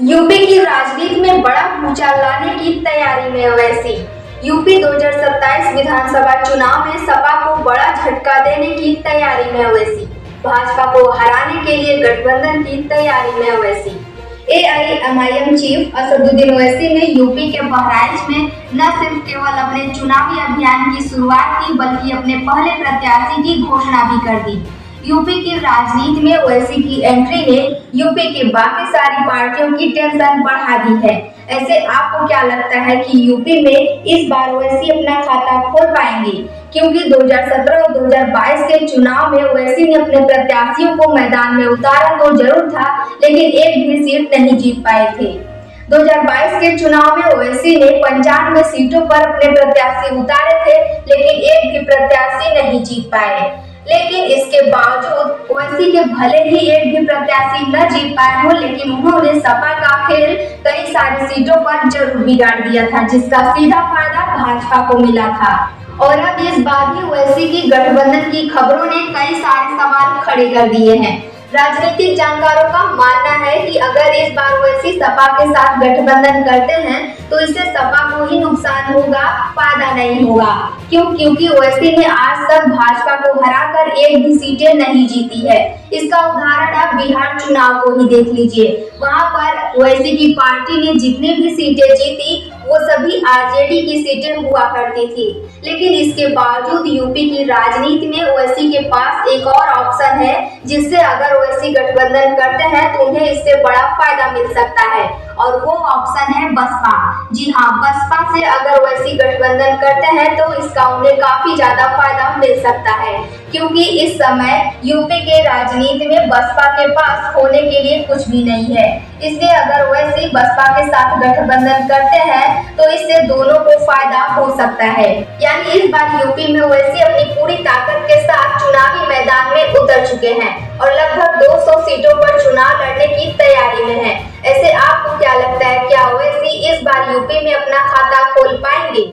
UP की राजनीति में बड़ा भूचाल लाने की तैयारी में ओवैसी। यूपी 2027 विधानसभा चुनाव में सपा को बड़ा झटका देने की तैयारी में ओवैसी। भाजपा को हराने के लिए गठबंधन की तैयारी में ओवैसी। एआईएमआईएम चीफ असदुद्दीन ओवैसी ने यूपी के बहराइच में न सिर्फ केवल अपने चुनावी अभियान की शुरुआत की बल्कि अपने पहले प्रत्याशी की घोषणा भी कर दी। यूपी की राजनीति में ओवैसी की एंट्री ने यूपी की बाकी सारी पार्टियों की टेंशन बढ़ा दी है। ऐसे आपको क्या लगता है कि यूपी में इस बार ओवैसी अपना खाता खोल पाएंगे? क्योंकि 2017 और 2022 के चुनाव में ओवैसी ने अपने प्रत्याशियों को मैदान में उतारा तो जरूर था, लेकिन एक भी सीट नहीं जीत पाए थे। 2022 के चुनाव में ओवैसी ने 95 सीटों पर अपने प्रत्याशी उतारे थे, लेकिन एक भी प्रत्याशी नहीं जीत पाए। लेकिन इसके बावजूद ओवैसी के भले ही एक भी प्रत्याशी न जीत पाए हो, लेकिन उन्होंने सपा का खेल कई सारी सीटों पर जरूर बिगाड़ दिया था, जिसका सीधा फायदा भाजपा को मिला था। और अब इस बार भी ओवैसी की गठबंधन की खबरों ने कई सारे सवाल खड़े कर दिए हैं। राजनीतिक जानकारों का मानना है कि अगर इस बार ओवैसी सपा के साथ गठबंधन करते हैं तो इससे सपा को ही नुकसान होगा, फायदा नहीं होगा। क्यों? क्योंकि ओवैसी ने आज तक भाजपा को हराकर एक भी सीटें नहीं जीती है। इसका उदाहरण आप बिहार चुनाव को ही देख लीजिए। वहां पर ओवैसी की पार्टी ने जितनी भी सीटें जीती वो सभी आरजेडी की सीटें हुआ करती थी। लेकिन इसके बावजूद यूपी की राजनीति में ओवैसी के पास एक और ऑप्शन है, जिससे अगर ओवैसी गठबंधन करते हैं तो उन्हें इससे बड़ा फायदा मिल सकता है, और वो ऑप्शन है बसपा। जी हाँ, बसपा से अगर ओवैसी गठबंधन करते हैं तो इसका उन्हें काफी ज्यादा फायदा मिल सकता है, क्योंकि इस समय यूपी के राजनीति में बसपा के पास खोने के लिए कुछ भी नहीं है। इसलिए अगर ओवैसी बसपा के साथ गठबंधन करते हैं तो इससे दोनों को फायदा हो सकता है। यानी इस बार यूपी में ओवैसी अपनी पूरी ताकत के साथ चुनावी मैदान में उतर चुके हैं और लगभग 200 सीटों पर चुनाव लड़ने की तैयारी में है। ऐसे आपको क्या लगता है, क्या ओवैसी इस बार यूपी में अपना खाता खोल पाएंगे?